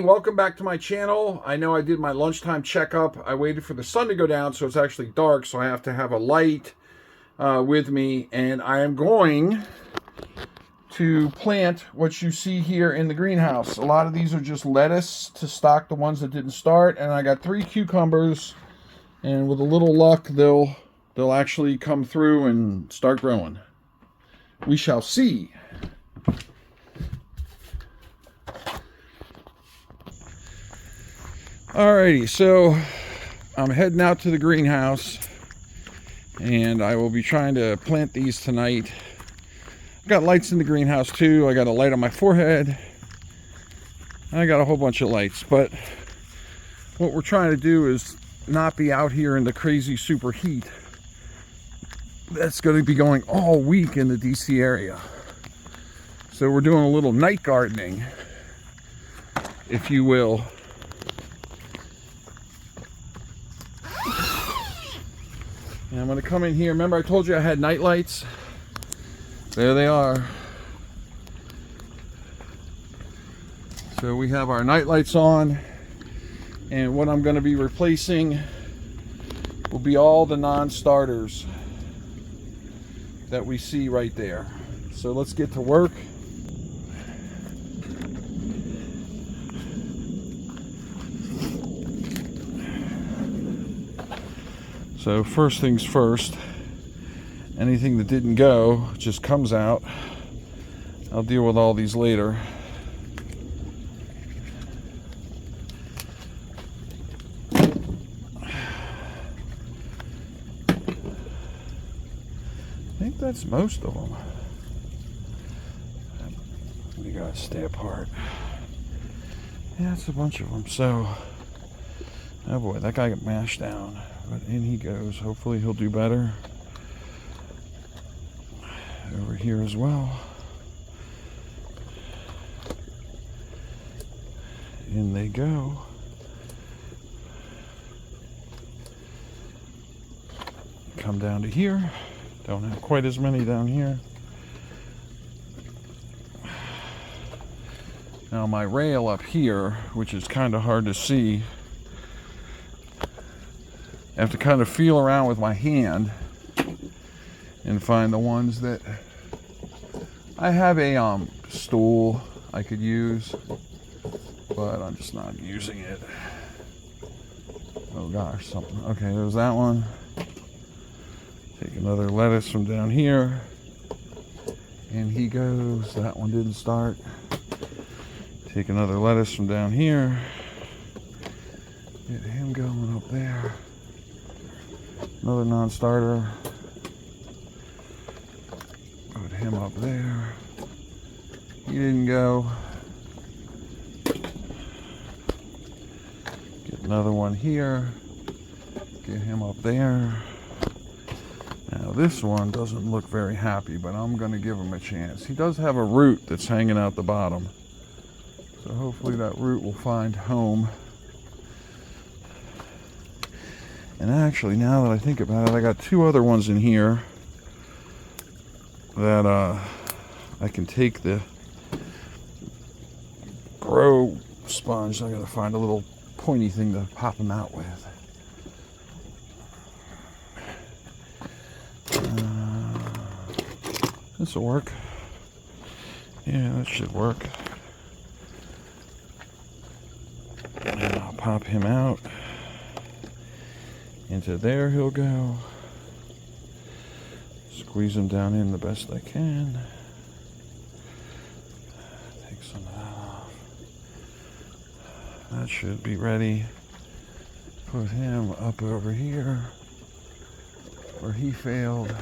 welcome back to my channel. I know I did my lunchtime checkup. I waited for the sun to go down so it's actually dark, so I have to have a light with me, and I am going to plant what you see here in the greenhouse. A lot of these are just lettuce to stock the ones that didn't start, and I got 3 cucumbers, and with a little luck they'll actually come through and start growing. We shall see. Alrighty, so I'm heading out to the greenhouse and I will be trying to plant these tonight. I've got lights in the greenhouse too. I got a light on my forehead. I got a whole bunch of lights, but what we're trying to do is not be out here in the crazy super heat that's going to be going all week in the DC area. So we're doing a little night gardening, if you will. And I'm going to come in here. Remember I told you I had night lights? There they are. So we have our night lights on. And what I'm going to be replacing will be all the non-starters that we see right there. So let's get to work. So first things first, anything that didn't go just comes out. I'll deal with all these later. I think that's most of them. You gotta stay apart. Yeah, it's a bunch of them. So, oh boy, that guy got mashed down. But in he goes. Hopefully he'll do better. Over here as well. In they go. Come down to here. Don't have quite as many down here. Now my rail up here, which is kind of hard to see, I have to kind of feel around with my hand and find the ones that I have a stool I could use, but I'm just not using it. Oh gosh, something. Okay, there's that one. Take another lettuce from down here. And he goes. That one didn't start. Take another lettuce from down here. Get him going up there. Another non-starter. Put him up there. He didn't go. Get another one here. Get him up there. Now this one doesn't look very happy, but I'm going to give him a chance. He does have a root that's hanging out the bottom. So hopefully that root will find home. And actually, now that I think about it, I got 2 other ones in here that I can take the grow sponge. I gotta find a little pointy thing to pop them out with. This will work. Yeah, that should work. And I'll pop him out. Into there he'll go. Squeeze him down in the best I can. Take some of that off. That should be ready. Put him up over here where he failed.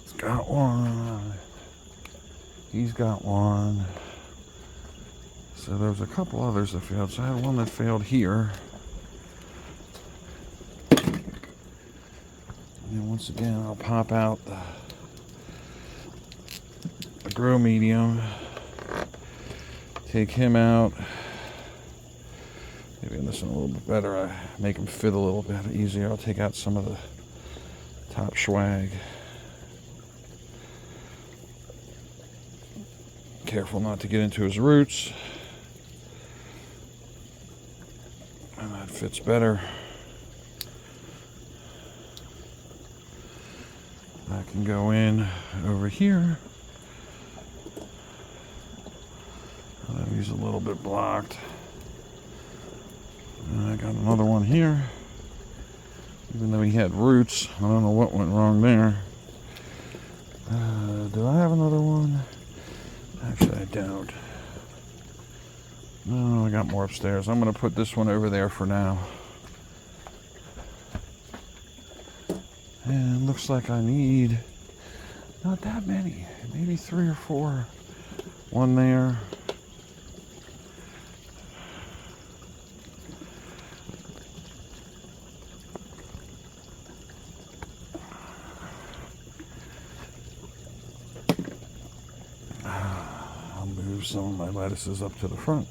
It's got one. He's got one. So there was a couple others that failed. So I had one that failed here. And once again, I'll pop out the grow medium. Take him out. Maybe this one a little bit better. I make him fit a little bit easier. I'll take out some of the top swag. careful not to get into his roots. And that fits better. I can go in over here. He's a little bit blocked. And I got another one here. Even though he had roots, I don't know what went wrong there. Do I have another one? Actually, I don't. No, I got more upstairs. I'm going to put this one over there for now. And looks like I need not that many, maybe 3 or 4. One there. I'll move some of my lettuces up to the front.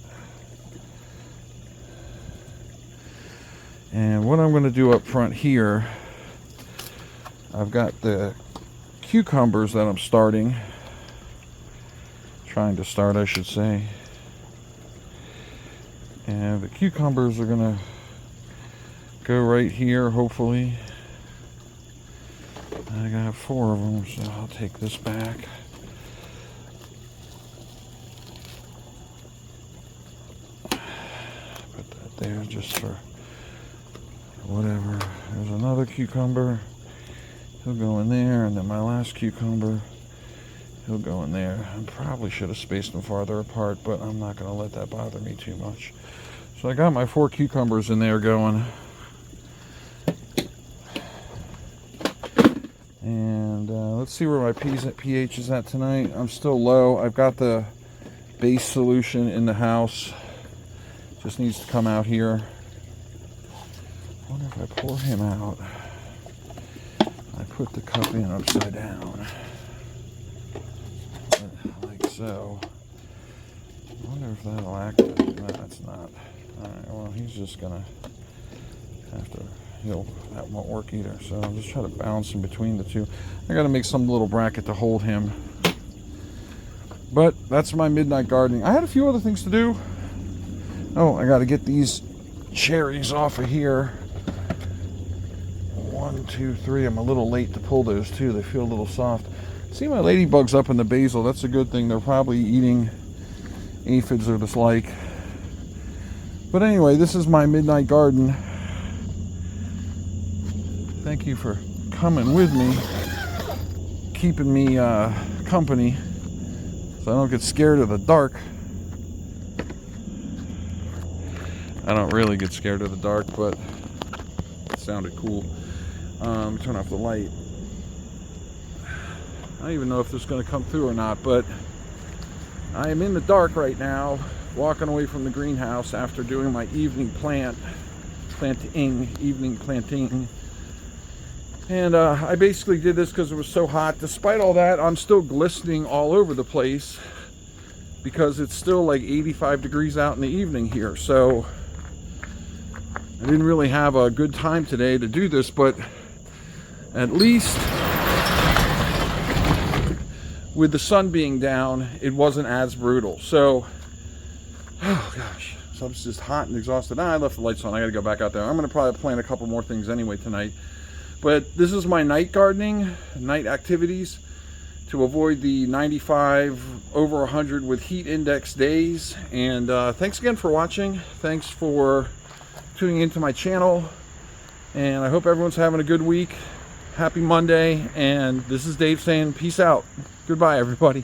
And what I'm going to do up front here, I've got the cucumbers that I'm trying to start, I should say. And the cucumbers are going to go right here, hopefully. I got 4 of them, so I'll take this back. Put that there just for whatever. There's another cucumber. He'll go in there, and then my last cucumber, he'll go in there. I probably should have spaced them farther apart, but I'm not going to let that bother me too much. So I got my 4 cucumbers in there going. And let's see where my pH is at tonight. I'm still low. I've got the base solution in the house. Just needs to come out here. I wonder if I pour him out. I put the cup in upside down, like so. I wonder if that'll activate. No, that's not. Alright, well, he's just gonna have to, that won't work either. So I'll just try to balance in between the two. I gotta make some little bracket to hold him. But that's my midnight gardening. I had a few other things to do. Oh, I gotta get these cherries off of here. 1, 2, 3. I'm a little late to pull those too. They feel a little soft. See my ladybugs up in the basil. That's a good thing. They're probably eating aphids or the like. But anyway, this is my midnight garden. Thank you for coming with me, keeping me company, so I don't get scared of the dark. I don't really get scared of the dark, but it sounded cool. Turn off the light. I don't even know if this is going to come through or not, but I am in the dark right now, walking away from the greenhouse after doing my evening planting. And I basically did this because it was so hot. Despite all that, I'm still glistening all over the place because it's still like 85 degrees out in the evening here. So I didn't really have a good time today to do this, but at least with the sun being down, it wasn't as brutal. So, oh gosh, so I'm just hot and exhausted. I left the lights on. I gotta go back out there. I'm gonna probably plant a couple more things anyway tonight. But this is my night gardening, night activities to avoid the 95 over 100 with heat index days. And thanks again for watching. Thanks for tuning into my channel. And I hope everyone's having a good week. Happy Monday. And this is Dave saying peace out. Goodbye, everybody.